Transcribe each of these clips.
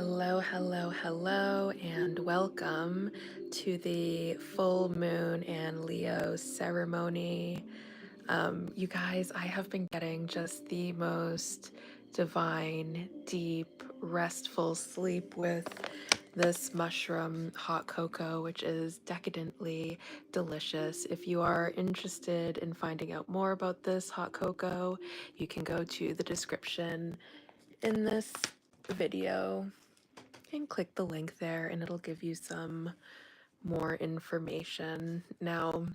Hello, hello, hello, and welcome to the full moon and Leo ceremony. You guys, I have been getting just the most divine, deep, restful sleep with this mushroom hot cocoa, which is decadently delicious. If you are interested in finding out more about this hot cocoa, you can go to the description in this video and click the link there and it'll give you some more information. Now,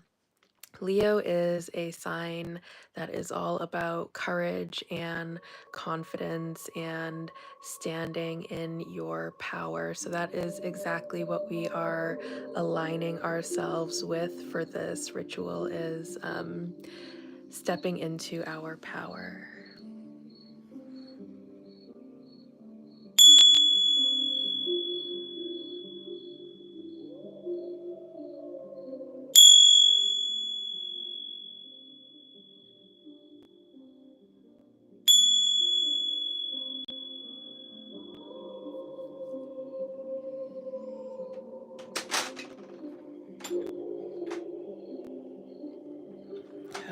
Leo is a sign that is all about courage and confidence and standing in your power. So that is exactly what we are aligning ourselves with for this ritual is stepping into our power.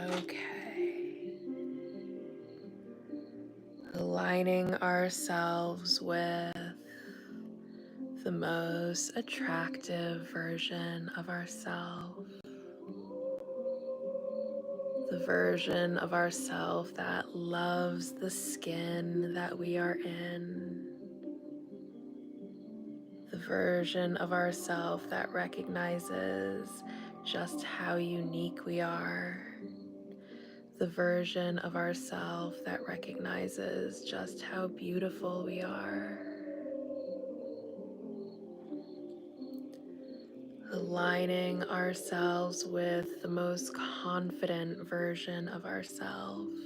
Okay. Aligning ourselves with the most attractive version of ourselves, the version of ourself that loves the skin that we are in, the version of ourself that recognizes just how unique we are, the version of ourself that recognizes just how beautiful we are. Aligning ourselves with the most confident version of ourselves,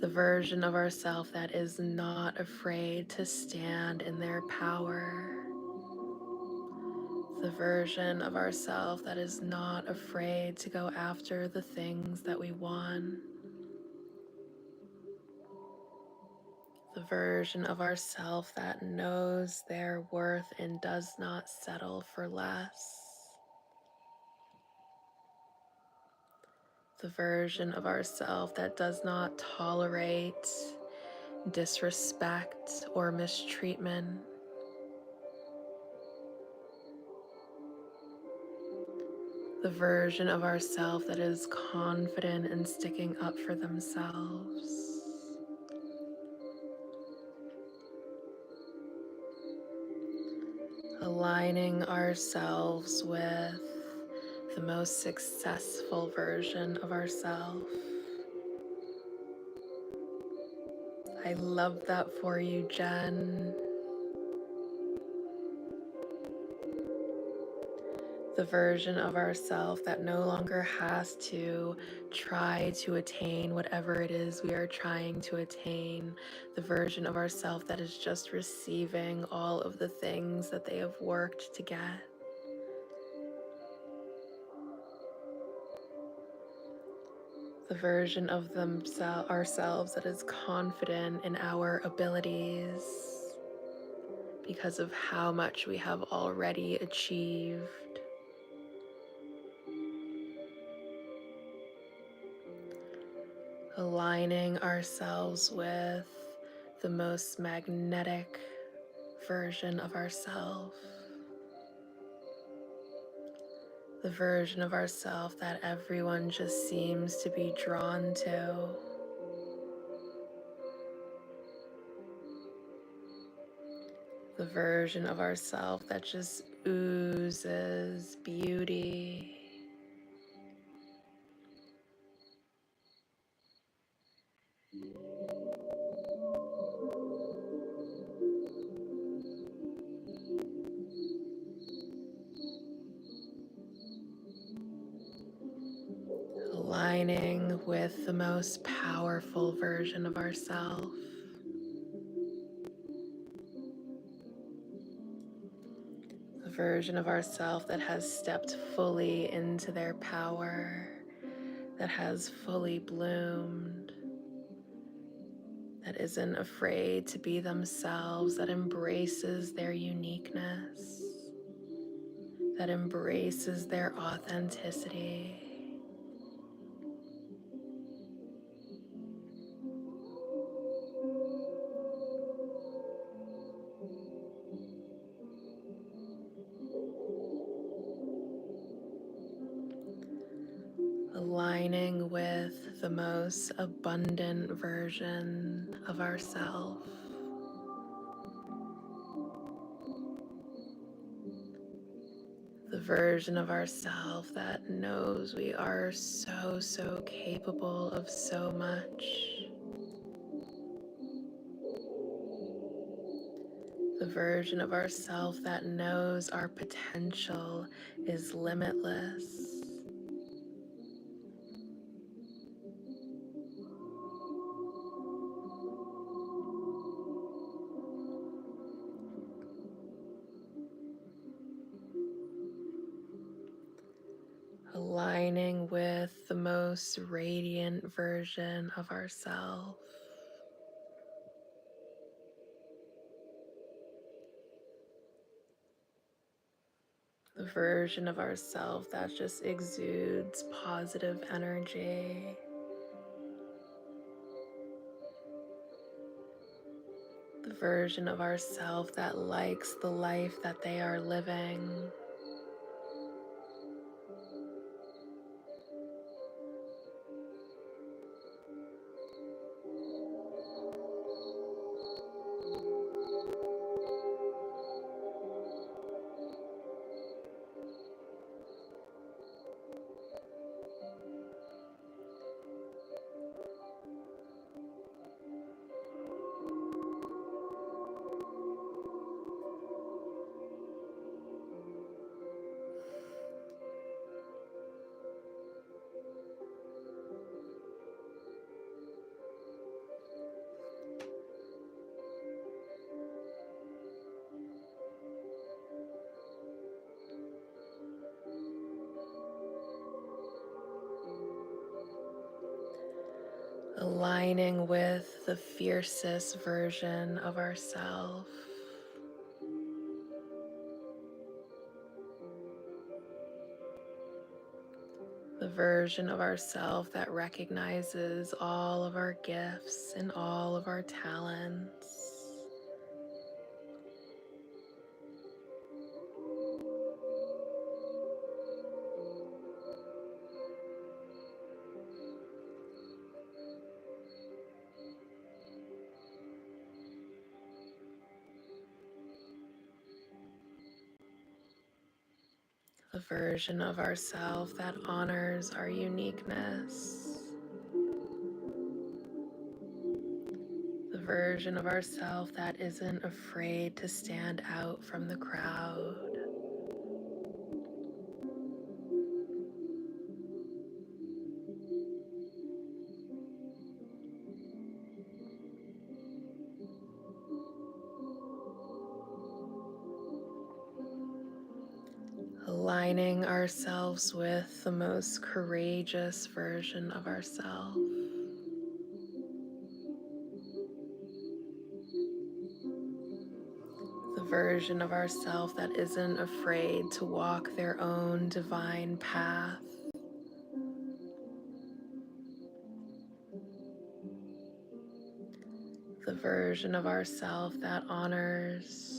the version of ourselves that is not afraid to stand in their power, the version of ourselves that is not afraid to go after the things that we want, the version of ourselves that knows their worth and does not settle for less. The version of ourself that does not tolerate disrespect or mistreatment. The version of ourself that is confident in sticking up for themselves. Aligning ourselves with the most successful version of ourselves. I love that for you, Jen. The version of ourself that no longer has to try to attain whatever it is we are trying to attain. The version of ourself that is just receiving all of the things that they have worked to get. The version of ourselves that is confident in our abilities because of how much we have already achieved. Aligning ourselves with the most magnetic version of ourself, the version of ourself that everyone just seems to be drawn to, the version of ourself that just oozes beauty. Aligning with the most powerful version of ourself, the version of ourself that has stepped fully into their power, that has fully bloomed, that isn't afraid to be themselves, that embraces their uniqueness, that embraces their authenticity. Aligning with the most abundant version of ourself, the version of ourself that knows we are so capable of so much, the version of ourself that knows our potential is limitless. Aligning with the most radiant version of ourself, the version of ourself that just exudes positive energy, the version of ourself that likes the life that they are living, aligning with the fiercest version of ourself, the version of ourself that recognizes all of our gifts and all of our talents, the version of ourself that honors our uniqueness, the version of ourself that isn't afraid to stand out from the crowd, aligning ourselves with the most courageous version of ourselves, the version of ourself that isn't afraid to walk their own divine path, the version of ourself that honors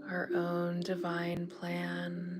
our own divine plan,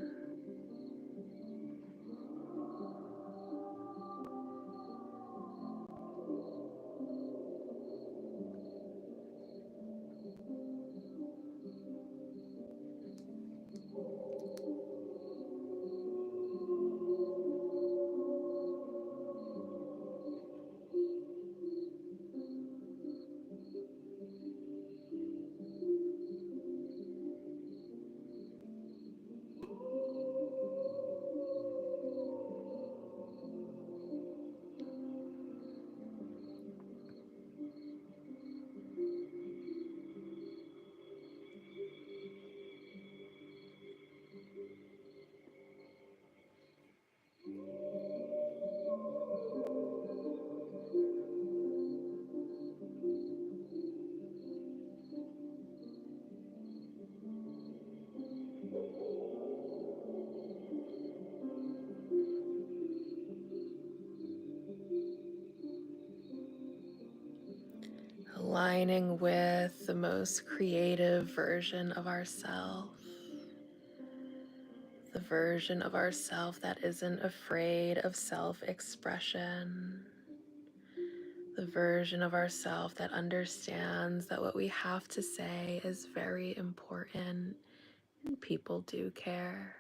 aligning with the most creative version of ourself, the version of ourself that isn't afraid of self-expression, the version of ourself that understands that what we have to say is very important and people do care.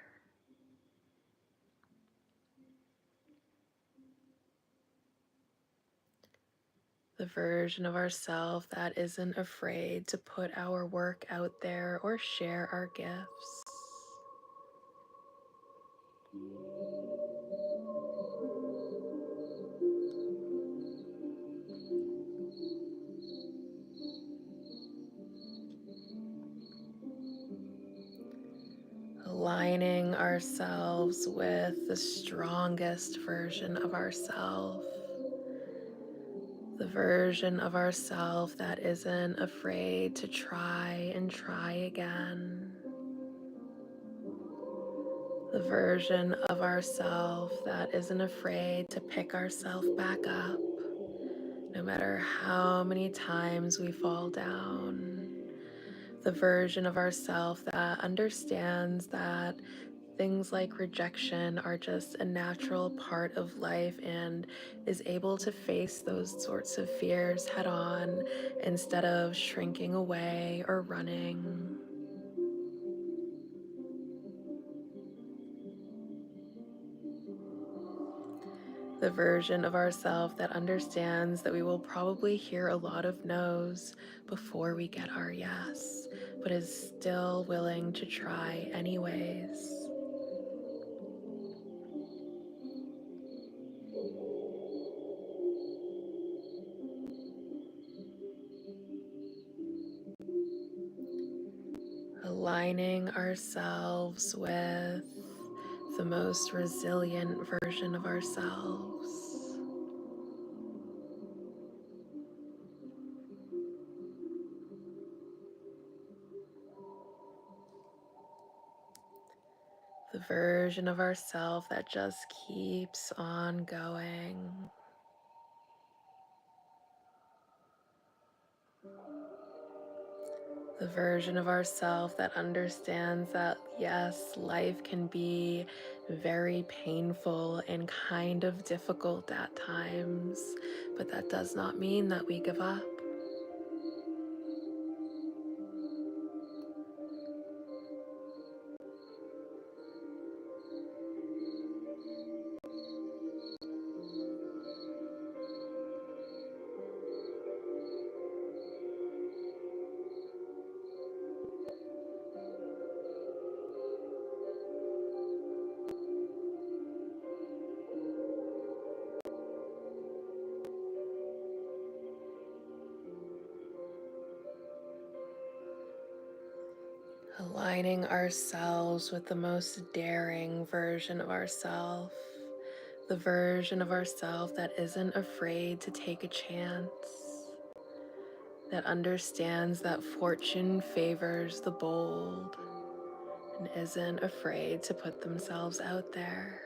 The version of ourself that isn't afraid to put our work out there or share our gifts. Aligning ourselves with the strongest version of ourself, the version of ourself that isn't afraid to try and try again, the version of ourself that isn't afraid to pick ourselves back up no matter how many times we fall down, the version of ourself that understands that things like rejection are just a natural part of life and is able to face those sorts of fears head on instead of shrinking away or running. The version of ourself that understands that we will probably hear a lot of no's before we get our yes, but is still willing to try anyways. Aligning ourselves with the most resilient version of ourselves. The version of ourselves that just keeps on going. The version of ourselves that understands that yes, life can be very painful and kind of difficult at times, but that does not mean that we give up. Aligning ourselves with the most daring version of ourselves, the version of ourselves that isn't afraid to take a chance, that understands that fortune favors the bold and isn't afraid to put themselves out there.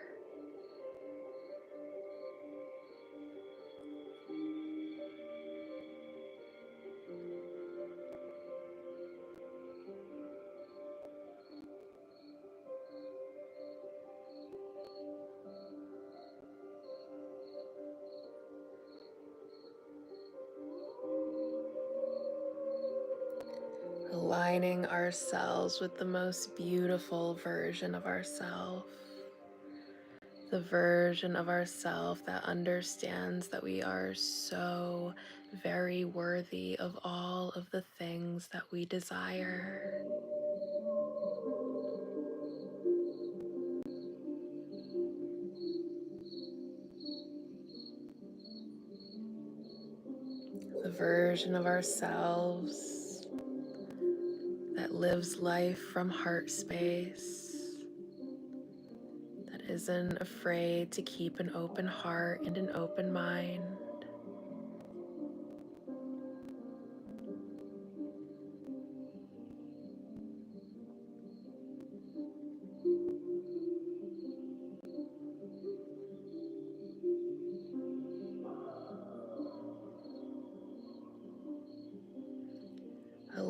Aligning ourselves with the most beautiful version of ourself, the version of ourself that understands that we are so very worthy of all of the things that we desire. The version of ourselves that lives life from heart space, that isn't afraid to keep an open heart and an open mind.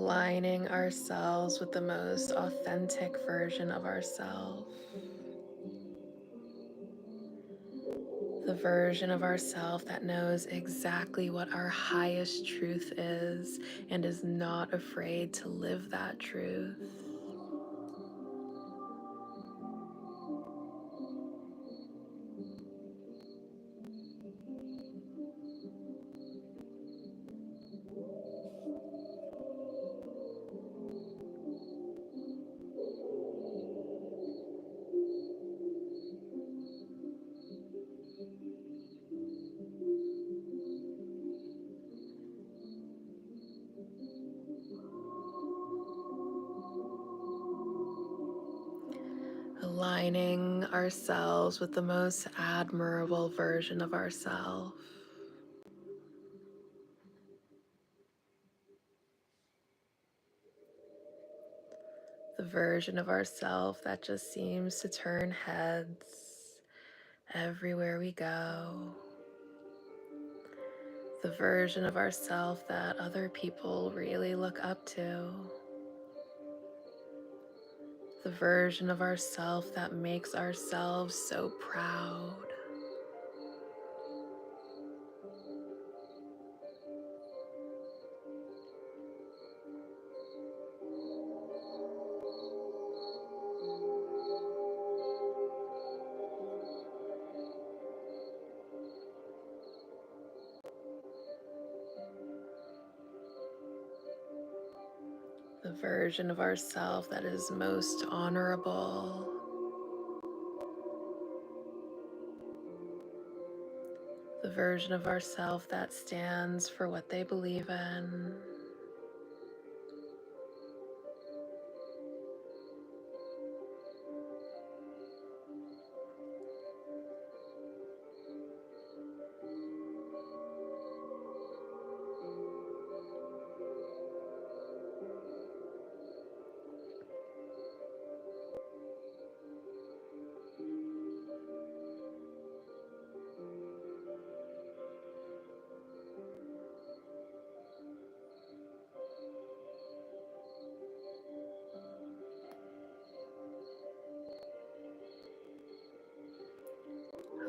aligning ourselves with the most authentic version of ourselves. The version of ourselves that knows exactly what our highest truth is and is not afraid to live that truth. Aligning ourselves with the most admirable version of ourselves. The version of ourselves that just seems to turn heads everywhere we go. The version of ourselves that other people really look up to. The version of ourselves that makes ourselves so proud. The version of ourselves that is most honorable. The version of ourselves that stands for what they believe in.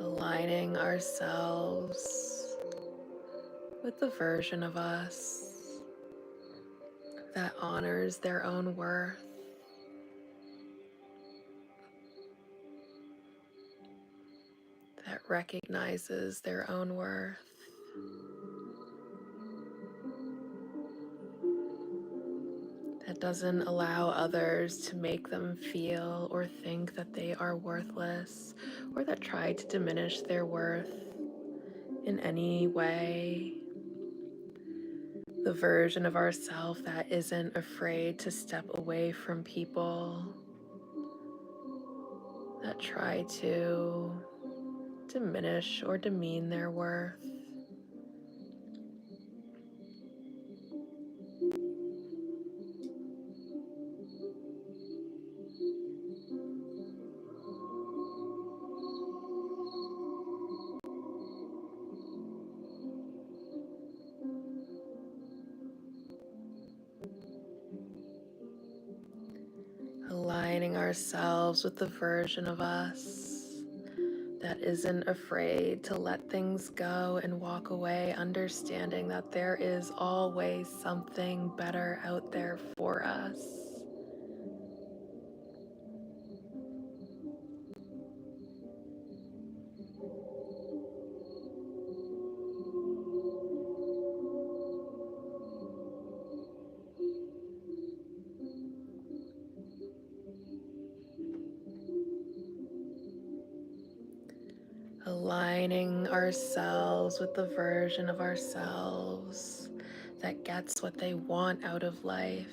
Aligning ourselves with the version of us that honors their own worth, that recognizes their own worth, that doesn't allow others to make them feel or think that they are worthless, or that try to diminish their worth in any way. The version of ourself that isn't afraid to step away from people that try to diminish or demean their worth. Aligning ourselves with the version of us that isn't afraid to let things go and walk away, understanding that there is always something better out there for us. Aligning ourselves with the version of ourselves that gets what they want out of life.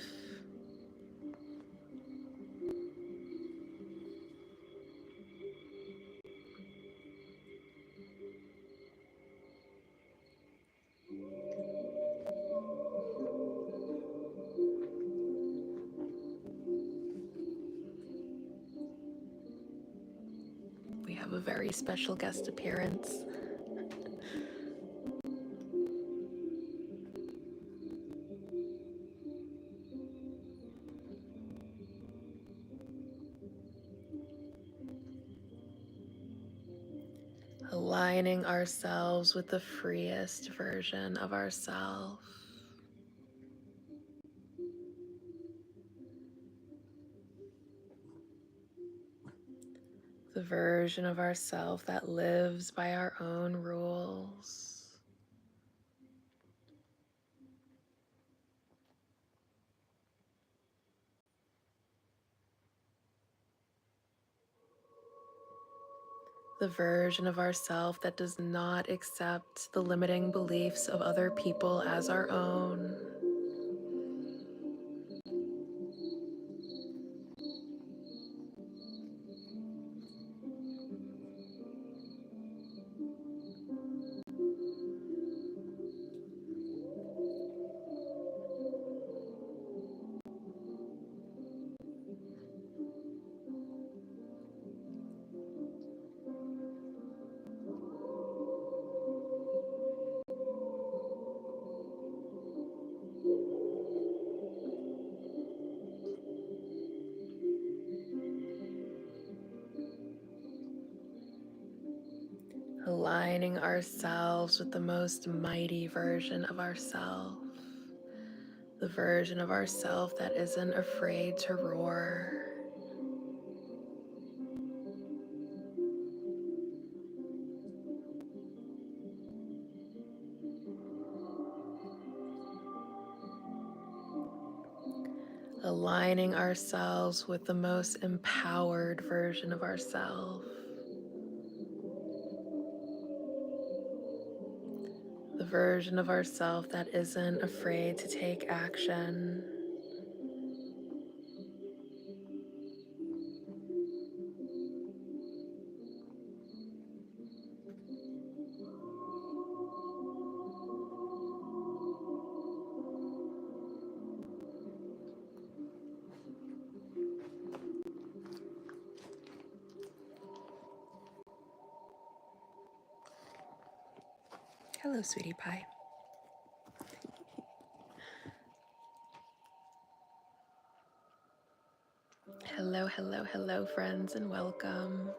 We have a very special guest appearance. aligning ourselves with the freest version of ourself. The version of ourself that lives by our own rules. The version of ourself that does not accept the limiting beliefs of other people as our own. Aligning ourselves with the most mighty version of ourself. The version of ourself that isn't afraid to roar. Aligning ourselves with the most empowered version of ourself. The version of ourself that isn't afraid to take action. Hello, sweetie pie. Hello, hello, hello, friends, and welcome.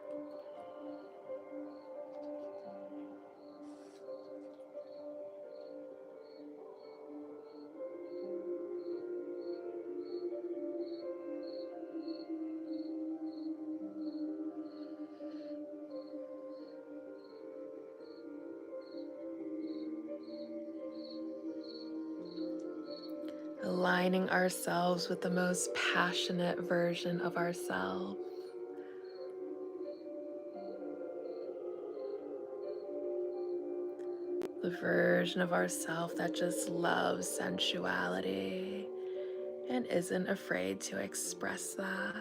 Aligning ourselves with the most passionate version of ourselves. The version of ourself that just loves sensuality and isn't afraid to express that.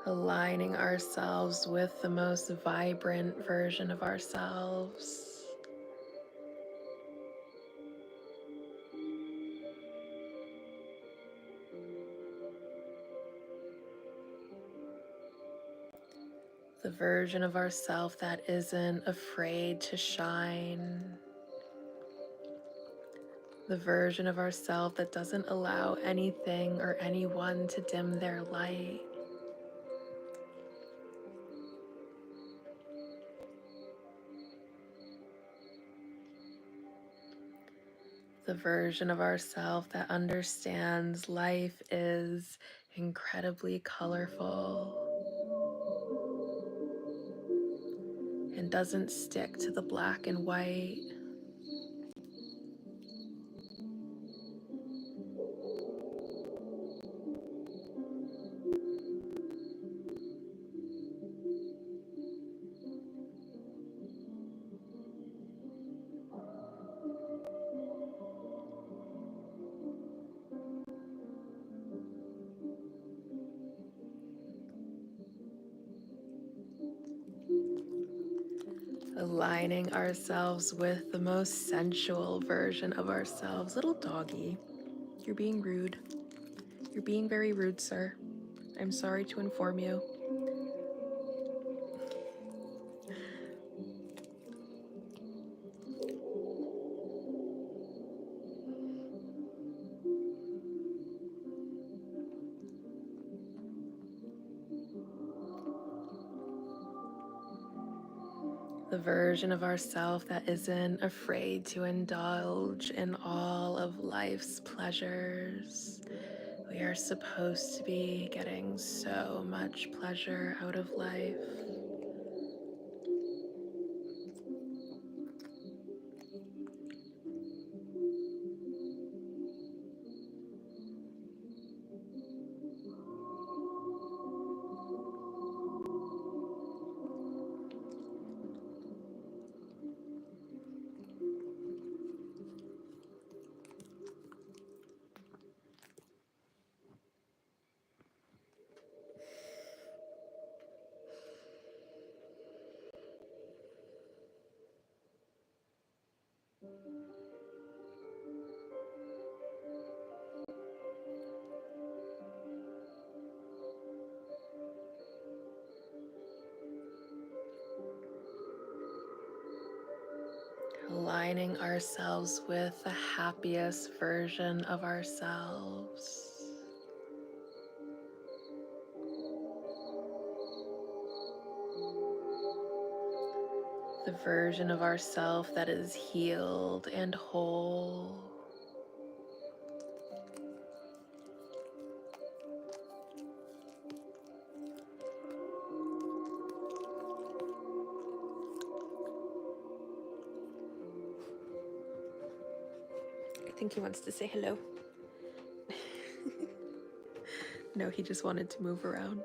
Aligning ourselves with the most vibrant version of ourselves. The version of ourself that isn't afraid to shine. The version of ourself that doesn't allow anything or anyone to dim their light. The version of ourself that understands life is incredibly colorful and doesn't stick to the black and white. Aligning ourselves with the most sensual version of ourselves. Little doggy, you're being rude. You're being very rude, sir. I'm sorry to inform you. The version of ourself that isn't afraid to indulge in all of life's pleasures. We are supposed to be getting so much pleasure out of life. Aligning ourselves with the happiest version of ourselves. The version of ourself that is healed and whole. I think he wants to say hello. No, he just wanted to move around.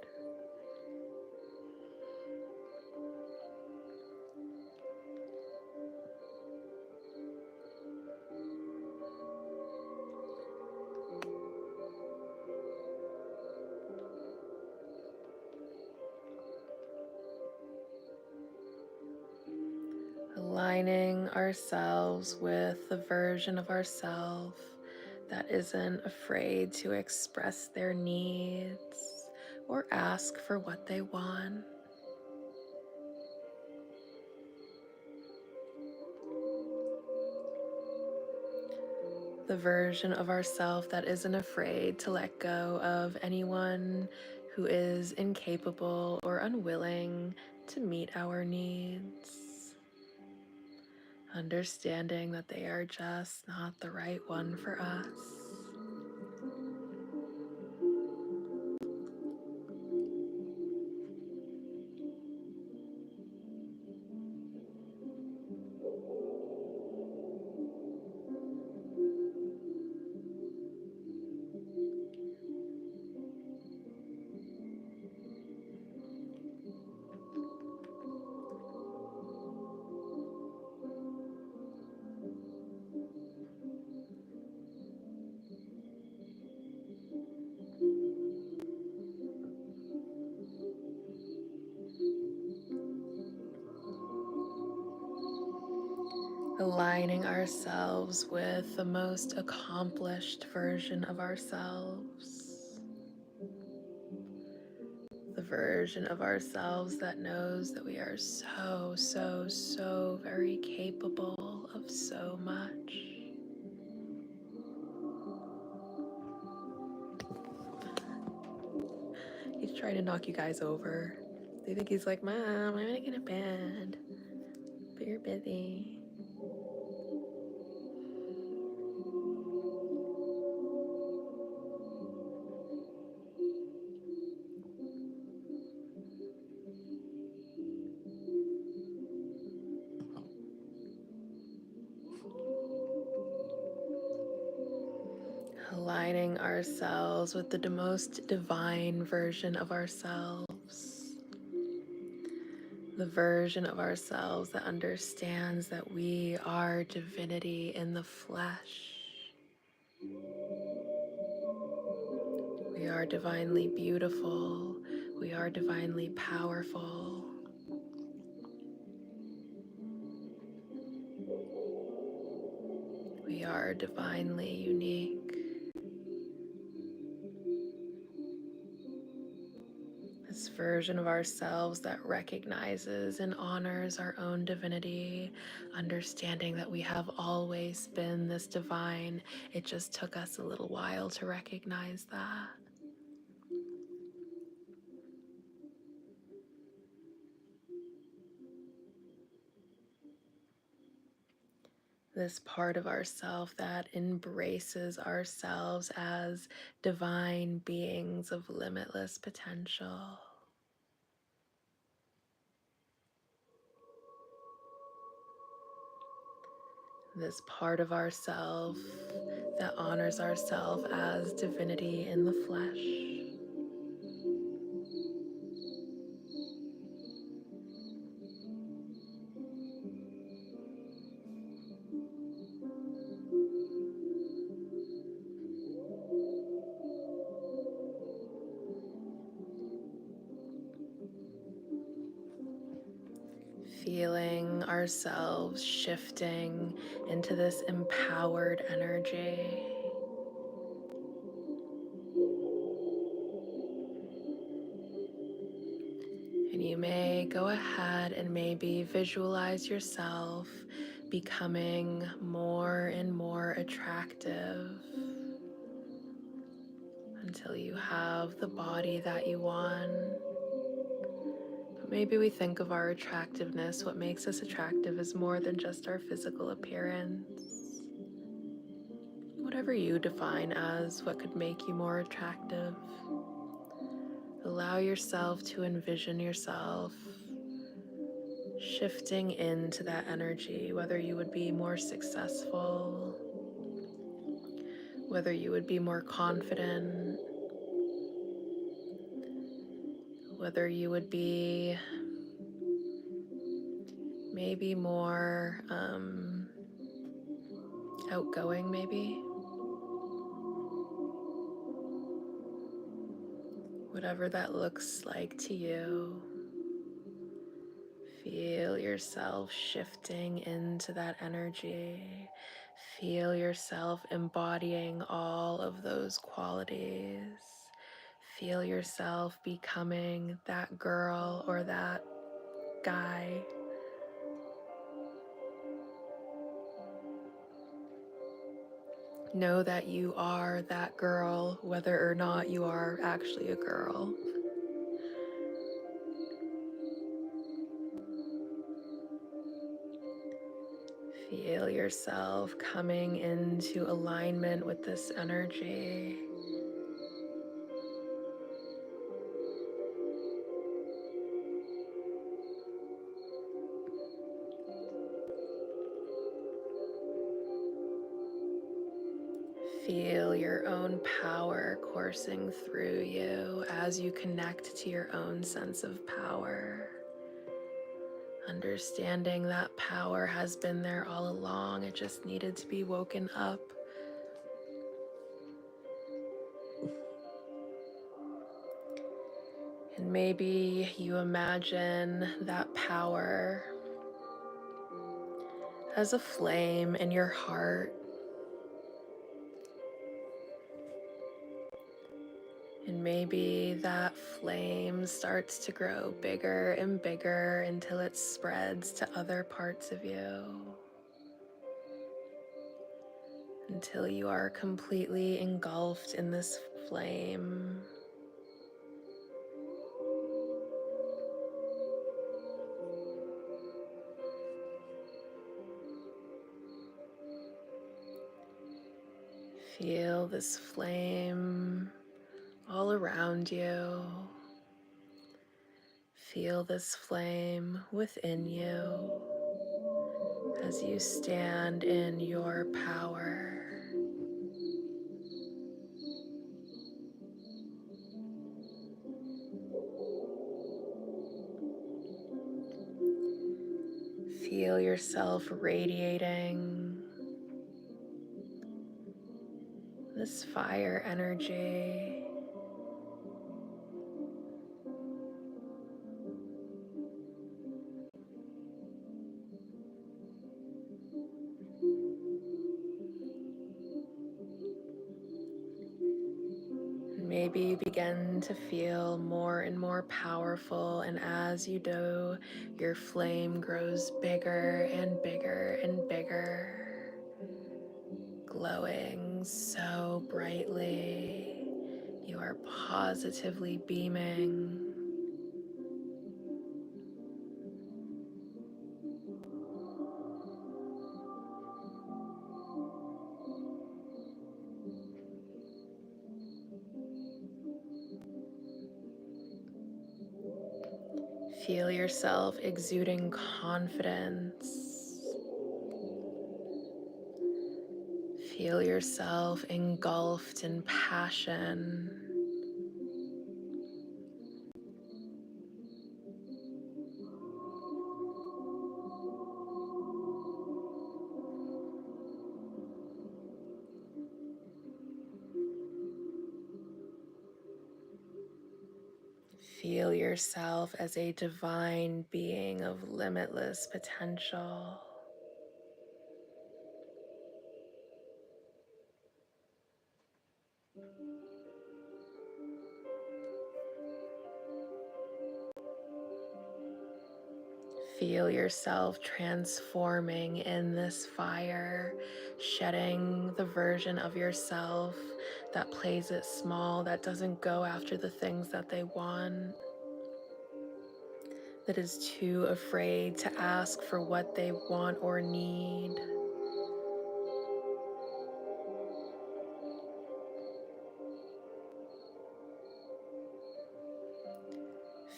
Aligning ourselves with the version of ourself that isn't afraid to express their needs or ask for what they want. The version of ourself that isn't afraid to let go of anyone who is incapable or unwilling to meet our needs. Understanding that they are just not the right one for us. Aligning ourselves with the most accomplished version of ourselves. The version of ourselves that knows that we are so very capable of so much. He's trying to knock you guys over. They think he's like, Mom, I'm gonna get a bed, but you're busy. Aligning ourselves with the most divine version of ourselves. The version of ourselves that understands that we are divinity in the flesh. We are divinely beautiful. We are divinely powerful. We are divinely unique. This version of ourselves that recognizes and honors our own divinity, understanding that we have always been this divine. It just took us a little while to recognize that. this part of ourself that embraces ourselves as divine beings of limitless potential. This part of ourself that honors ourself as divinity in the flesh. Feeling ourselves shifting into this empowered energy. And you may go ahead and maybe visualize yourself becoming more and more attractive until you have the body that you want. But maybe we think of our attractiveness, what makes us attractive is more than just our physical appearance. Whatever you define as what could make you more attractive, allow yourself to envision yourself shifting into that energy, whether you would be more successful, whether you would be more confident, whether you would be maybe more outgoing, maybe. Whatever that looks like to you, feel yourself shifting into that energy. Feel yourself embodying all of those qualities. Feel yourself becoming that girl or that guy. Know that you are that girl, whether or not you are actually a girl. Feel yourself coming into alignment with this energy. Feel your own power coursing through you as you connect to your own sense of power. Understanding that power has been there all along, it just needed to be woken up. And maybe you imagine that power as a flame in your heart. And maybe that flame starts to grow bigger and bigger until it spreads to other parts of you. Until you are completely engulfed in this flame. Feel this flame all around you. Feel this flame within you as you stand in your power. Feel yourself radiating this fire energy. Maybe you begin to feel more and more powerful, and as you do, your flame grows bigger and bigger and bigger, glowing so brightly. You are positively beaming. Feel yourself exuding confidence. Feel yourself engulfed in passion. Feel yourself as a divine being of limitless potential. Feel yourself transforming in this fire, shedding the version of yourself that plays it small, that doesn't go after the things that they want, that is too afraid to ask for what they want or need.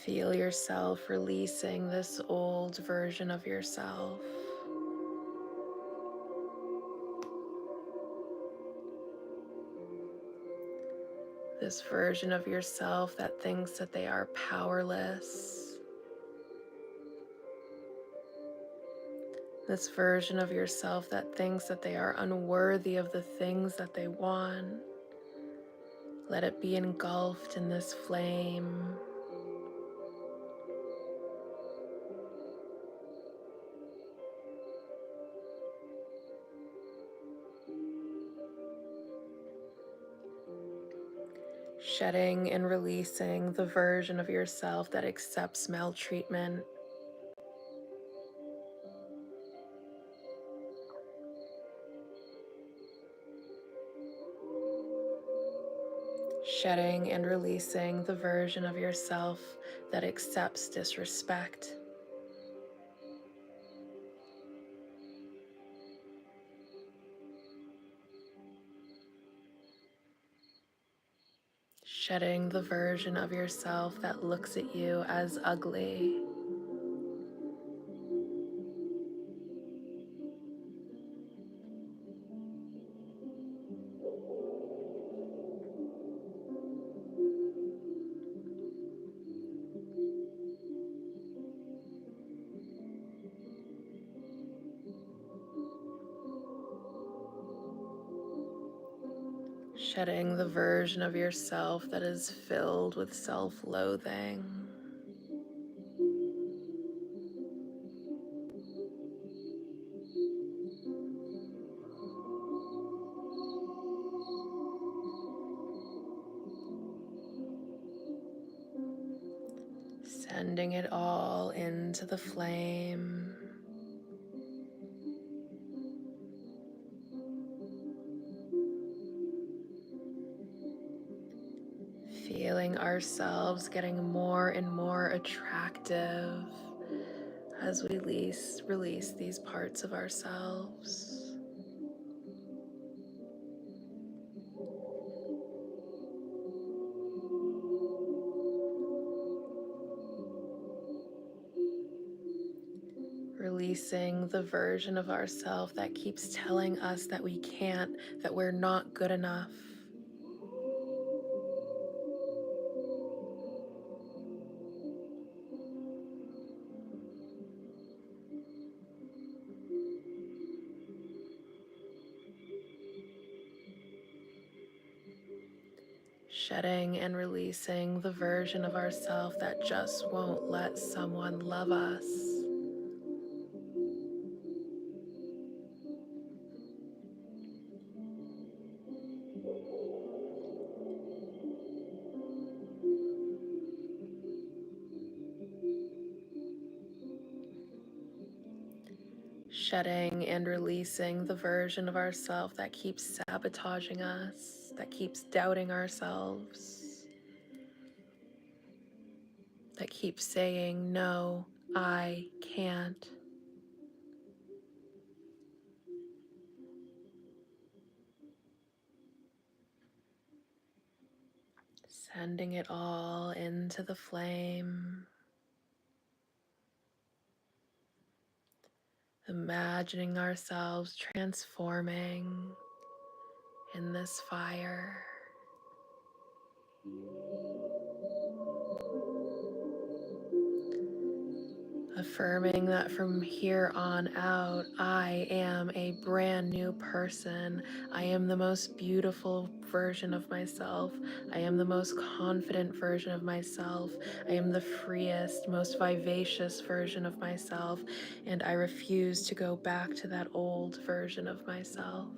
Feel yourself releasing this old version of yourself. This version of yourself that thinks that they are powerless. This version of yourself that thinks that they are unworthy of the things that they want. Let it be engulfed in this flame. Shedding and releasing the version of yourself that accepts maltreatment. Shedding and releasing the version of yourself that accepts disrespect. Shedding the version of yourself that looks at you as ugly. Shedding the version of yourself that is filled with self-loathing. Sending it all into the flame. Feeling ourselves getting more and more attractive as we release these parts of ourselves. Releasing the version of ourselves that keeps telling us that we can't, that we're not good enough. Shedding and releasing the version of ourselves that just won't let someone love us. Shedding and releasing the version of ourselves that keeps sabotaging us, that keeps doubting ourselves, that keeps saying, no, I can't. Sending it all into the flame. imagining ourselves transforming in this fire. Affirming that from here on out, I am a brand new person. I am the most beautiful version of myself. I am the most confident version of myself. I am the freest, most vivacious version of myself. And I refuse to go back to that old version of myself.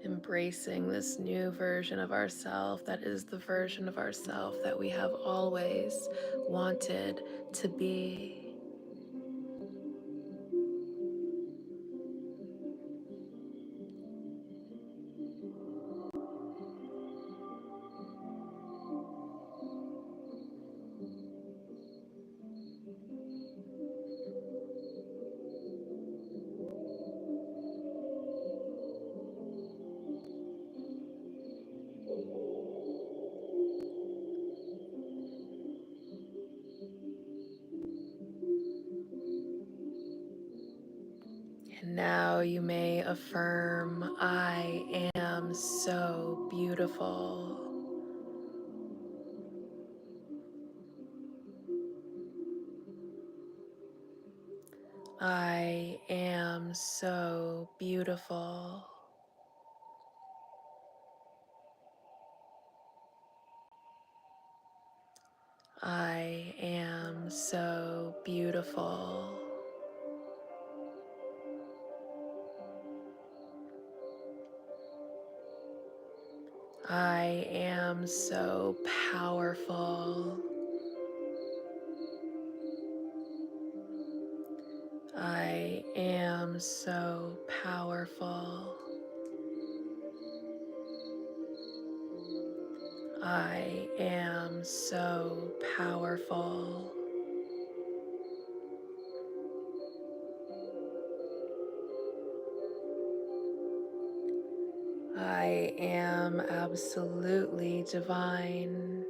Embracing this new version of ourself that is the version of ourself that we have always wanted to be. And now you may affirm, I am so beautiful. I am so beautiful. I am so beautiful. I am so powerful. I am so powerful. I am so powerful. I am absolutely divine.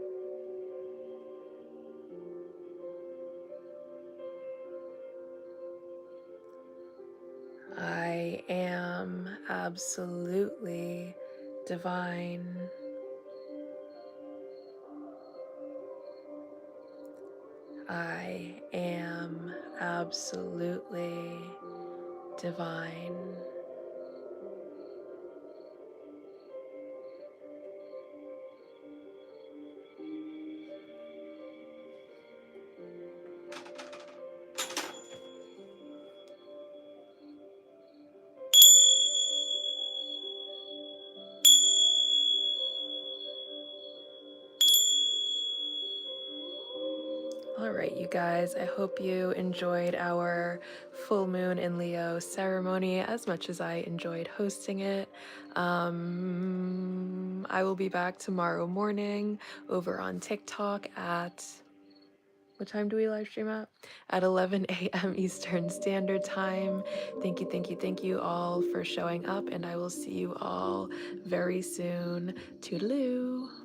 I am absolutely divine. I am absolutely divine. All right, you guys, I hope you enjoyed our full moon in Leo ceremony as much as I enjoyed hosting it. I will be back tomorrow morning over on TikTok at what time do we live stream at? At 11 a.m. Eastern Standard Time. Thank you all for showing up, and I will see you all very soon. Toodaloo.